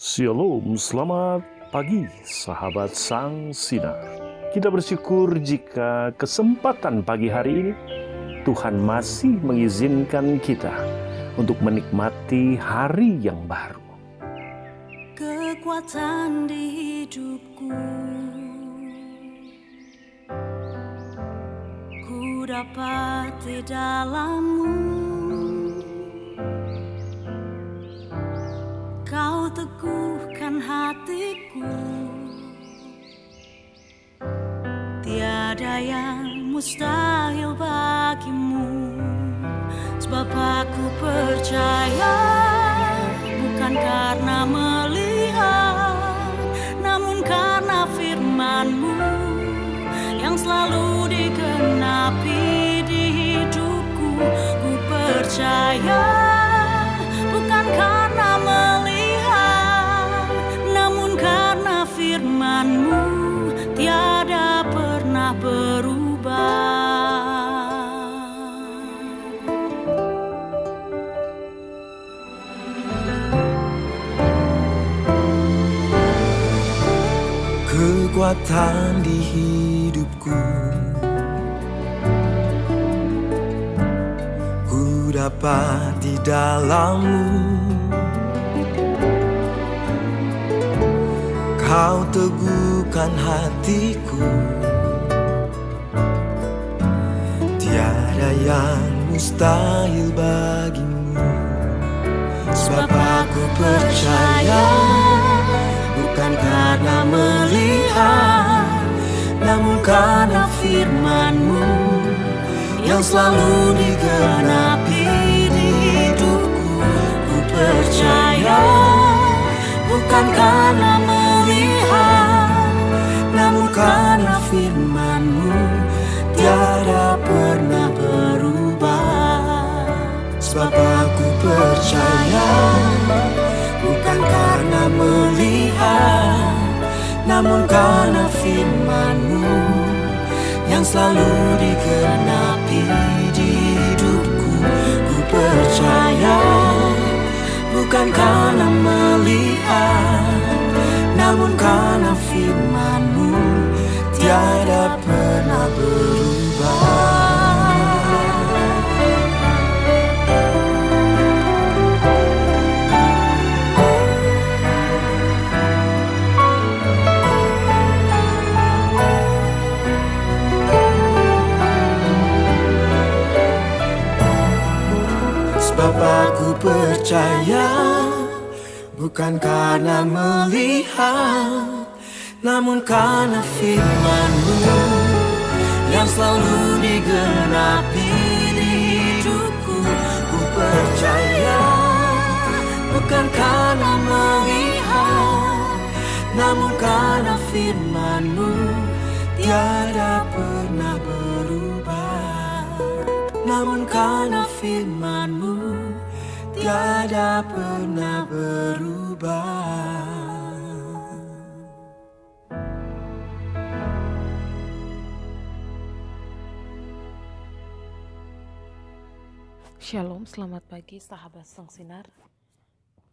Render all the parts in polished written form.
Shalom, selamat pagi sahabat Sang Sinar. Kita bersyukur jika kesempatan pagi hari ini Tuhan masih mengizinkan kita untuk menikmati hari yang baru. Kekuatan di hidupku, ku dapat di dalam-Mu. Kau teguhkan hatiku, tiada yang mustahil bagimu. Sebab aku percaya, bukan karena melihat, namun karena firman-Mu yang selalu digenapi di hidupku. Ku percaya, bukan karena melihat, namun karena firman-Mu tiada pernah berubah. Kekuatan di hidupku, ku dapat di dalam-Mu. Kau teguhkan hatiku, tiada yang mustahil bagimu. Sebab aku percaya, bukan karena melihat, namun karena firman-Mu yang selalu digenapi di hidupku. Ku percaya, bukan karena melihat, namun karena firman-Mu tiada pernah berubah. Sebab aku percaya, bukan karena melihat, namun karena firman-Mu yang selalu digenapi di hidupku. Ku percaya, bukan karena melihat, namun karena firman-Mu tiada pernah berubah. Sebab aku percaya, bukan karena melihat, namun karena firman-Mu yang selalu digenapi di hidupku. Ku percaya, bukan karena melihat, namun karena firman-Mu tiada pernah berubah. Namun karena firman-Mu tiada pernah berubah. Shalom, selamat pagi sahabat Sang Sinar.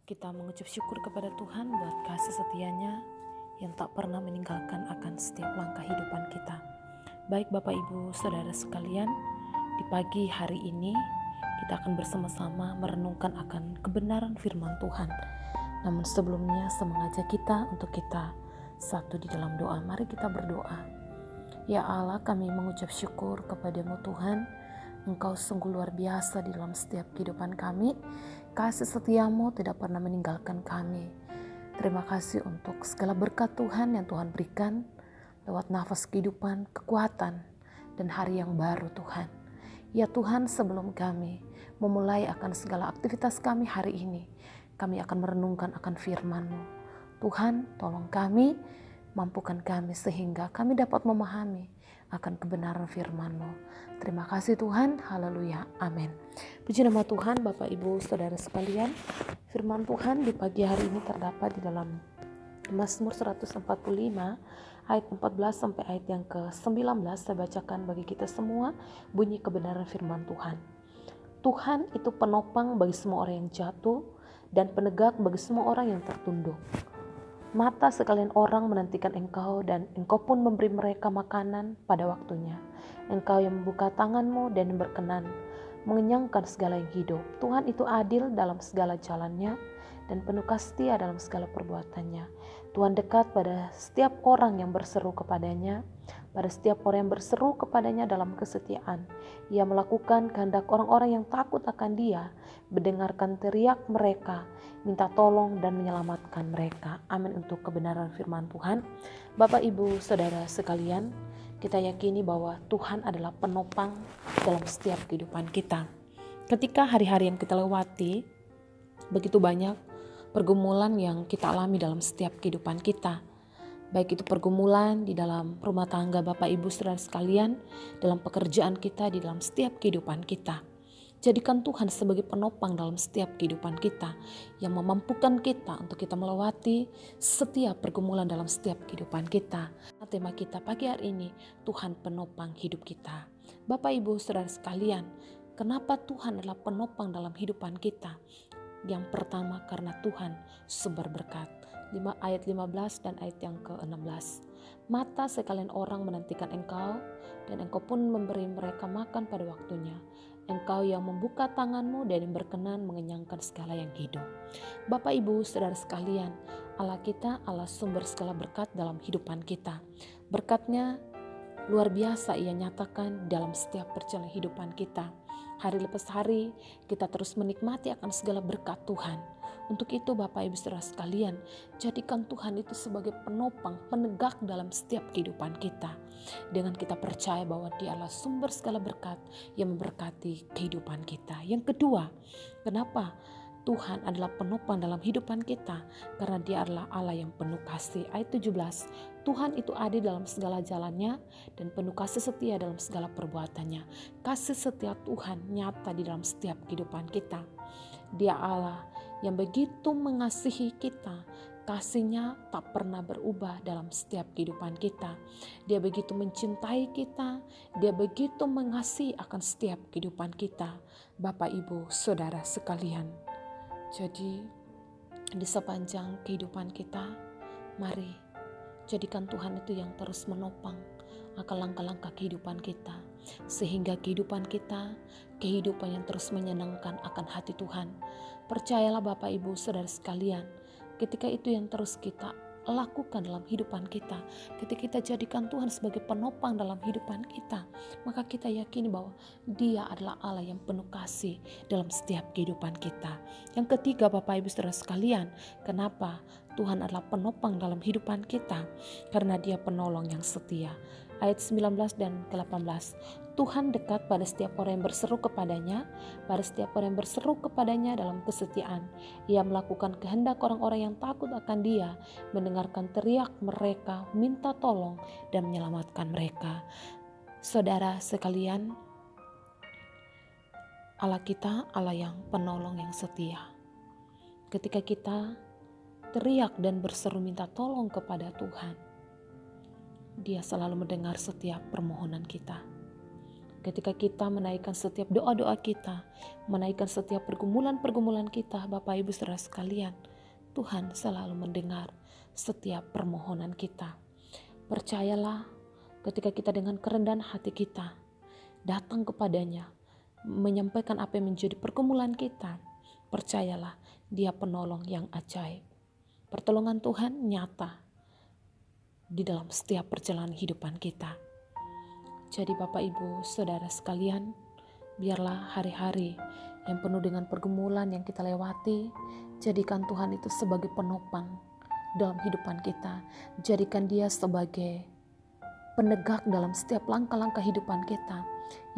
Kita mengucap syukur kepada Tuhan buat kasih setianya yang tak pernah meninggalkan akan setiap langkah hidupan kita. Baik Bapak Ibu Saudara sekalian, di pagi hari ini kita akan bersama-sama merenungkan akan kebenaran firman Tuhan. Namun sebelumnya saya mengajak kita untuk kita satu di dalam doa. Mari kita berdoa. Ya Allah, kami mengucap syukur kepada-Mu Tuhan. Engkau sungguh luar biasa di dalam setiap kehidupan kami. Kasih setia-Mu tidak pernah meninggalkan kami. Terima kasih untuk segala berkat Tuhan yang Tuhan berikan lewat nafas kehidupan, kekuatan, dan hari yang baru Tuhan. Ya Tuhan, sebelum kami memulai akan segala aktivitas kami hari ini, kami akan merenungkan akan firman-Mu. Tuhan, tolong kami, mampukan kami sehingga kami dapat memahami akan kebenaran firman-Mu. Terima kasih Tuhan, haleluya, amin. Puji nama Tuhan, Bapak Ibu Saudara sekalian. Firman Tuhan di pagi hari ini terdapat di dalam Mazmur 145 ayat 14 sampai ayat yang ke-19. Saya bacakan bagi kita semua bunyi kebenaran firman Tuhan. Tuhan itu penopang bagi semua orang yang jatuh dan penegak bagi semua orang yang tertunduk. Mata sekalian orang menantikan Engkau, dan Engkau pun memberi mereka makanan pada waktunya. Engkau yang membuka tanganmu dan berkenan mengenyangkan segala yang hidup. Tuhan itu adil dalam segala jalannya dan penuh kasih dalam segala perbuatannya. Tuhan dekat pada setiap orang yang berseru kepadanya, pada setiap orang yang berseru kepadanya dalam kesetiaan. Ia melakukan kehendak orang-orang yang takut akan Dia, mendengarkan teriak mereka, minta tolong dan menyelamatkan mereka. Amin untuk kebenaran firman Tuhan. Bapak, Ibu, Saudara sekalian, kita yakini bahwa Tuhan adalah penopang dalam setiap kehidupan kita. Ketika hari-hari yang kita lewati, begitu banyak pergumulan yang kita alami dalam setiap kehidupan kita. Baik itu pergumulan di dalam rumah tangga Bapak Ibu Saudara sekalian, dalam pekerjaan kita, di dalam setiap kehidupan kita. Jadikan Tuhan sebagai penopang dalam setiap kehidupan kita, yang memampukan kita untuk kita melewati setiap pergumulan dalam setiap kehidupan kita. Tema kita pagi hari ini, Tuhan penopang hidup kita. Bapak Ibu Saudara sekalian, kenapa Tuhan adalah penopang dalam kehidupan kita? Yang pertama, karena Tuhan sumber berkat. Ayat 15 dan ayat yang ke-16. Mata sekalian orang menantikan Engkau, dan Engkau pun memberi mereka makan pada waktunya. Engkau yang membuka tanganmu dan yang berkenan mengenyangkan segala yang hidup. Bapak, Ibu, Saudara sekalian, Allah kita Allah sumber segala berkat dalam kehidupan kita. Berkatnya luar biasa Ia nyatakan dalam setiap perjalanan kehidupan kita. Hari lepas hari kita terus menikmati akan segala berkat Tuhan. Untuk itu Bapak Ibu Saudara sekalian, jadikan Tuhan itu sebagai penopang, penegak dalam setiap kehidupan kita. Dengan kita percaya bahwa Dia adalah sumber segala berkat yang memberkati kehidupan kita. Yang kedua, kenapa Tuhan adalah penopang dalam kehidupan kita? Karena Dia adalah Allah yang penuh kasih. Ayat 17, Tuhan itu adil dalam segala jalannya dan penuh kasih setia dalam segala perbuatannya. Kasih setia Tuhan nyata di dalam setiap kehidupan kita. Dia Allah yang begitu mengasihi kita. Kasih-Nya tak pernah berubah dalam setiap kehidupan kita. Dia begitu mencintai kita. Dia begitu mengasihi akan setiap kehidupan kita. Bapak, Ibu, Saudara sekalian. Jadi di sepanjang kehidupan kita, mari jadikan Tuhan itu yang terus menopang akan langkah-langkah kehidupan kita. Sehingga kehidupan kita, kehidupan yang terus menyenangkan akan hati Tuhan. Percayalah Bapak, Ibu, Saudara sekalian, ketika itu yang terus kita lakukan dalam kehidupan kita, ketika kita jadikan Tuhan sebagai penopang dalam kehidupan kita, maka kita yakini bahwa Dia adalah Allah yang penuh kasih dalam setiap kehidupan kita. Yang ketiga Bapak Ibu Saudara sekalian, kenapa Tuhan adalah penopang dalam kehidupan kita? Karena Dia penolong yang setia. Ayat 19 dan ke-18, Tuhan dekat pada setiap orang yang berseru kepadanya, pada setiap orang yang berseru kepadanya dalam kesetiaan. Ia melakukan kehendak orang-orang yang takut akan Dia, mendengarkan teriak mereka, minta tolong dan menyelamatkan mereka. Saudara sekalian, Allah kita Allah yang penolong yang setia. Ketika kita teriak dan berseru minta tolong kepada Tuhan, Dia selalu mendengar setiap permohonan kita. Ketika kita menaikkan setiap doa-doa kita, menaikkan setiap pergumulan-pergumulan kita, Bapak Ibu Saudara sekalian, Tuhan selalu mendengar setiap permohonan kita. Percayalah, ketika kita dengan kerendahan hati kita datang kepadanya, menyampaikan apa yang menjadi pergumulan kita, percayalah Dia penolong yang ajaib. Pertolongan Tuhan nyata di dalam setiap perjalanan kehidupan kita. Jadi Bapak Ibu Saudara sekalian, biarlah hari-hari yang penuh dengan pergumulan yang kita lewati, jadikan Tuhan itu sebagai penopang dalam kehidupan kita. Jadikan Dia sebagai penegak dalam setiap langkah-langkah kehidupan kita,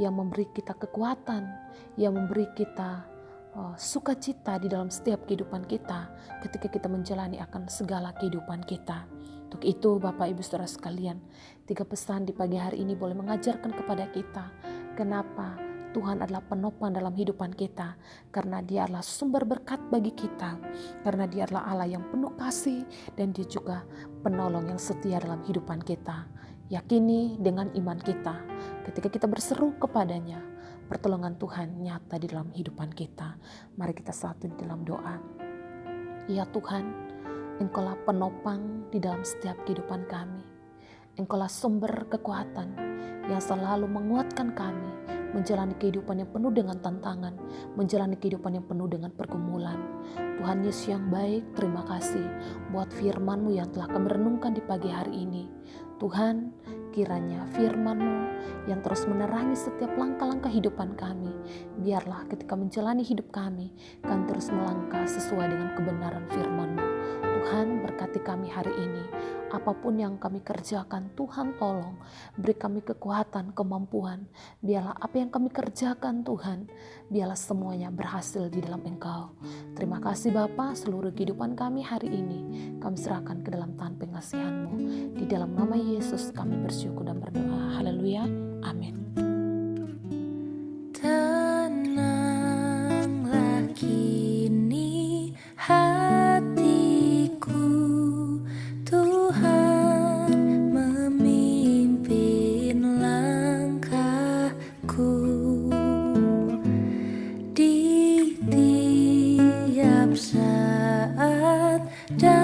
yang memberi kita kekuatan, yang memberi kita sukacita di dalam setiap kehidupan kita ketika kita menjalani akan segala kehidupan kita. Untuk itu Bapak Ibu Saudara sekalian, 3 pesan di pagi hari ini boleh mengajarkan kepada kita kenapa Tuhan adalah penopang dalam kehidupan kita. Karena Dia adalah sumber berkat bagi kita, karena Dia adalah Allah yang penuh kasih, dan Dia juga penolong yang setia dalam kehidupan kita. Yakini dengan iman kita, ketika kita berseru kepadanya, pertolongan Tuhan nyata di dalam kehidupan kita. Mari kita satu di dalam doa. Ya Tuhan, Engkaulah penopang di dalam setiap kehidupan kami. Engkaulah sumber kekuatan yang selalu menguatkan kami menjalani kehidupan yang penuh dengan tantangan, menjalani kehidupan yang penuh dengan pergumulan. Tuhan Yesus yang baik, terima kasih buat firman-Mu yang telah kami renungkan di pagi hari ini. Tuhan, kiranya firman-Mu yang terus menerangi setiap langkah-langkah kehidupan kami, biarlah ketika menjalani hidup kami terus melangkah sesuai dengan kebenaran firman-Mu. Tuhan, berkati kami hari ini. Apapun yang kami kerjakan, Tuhan tolong beri kami kekuatan, kemampuan. Biarlah apa yang kami kerjakan Tuhan, biarlah semuanya berhasil di dalam Engkau. Terima kasih Bapa, seluruh kehidupan kami hari ini kami serahkan ke dalam tangan pengasihan-Mu. Di dalam nama Yesus kami bersyukur dan berdoa. Haleluya. Amin. Tenanglah kini hatiku, Tuhan memimpin langkahku di tiap saat dan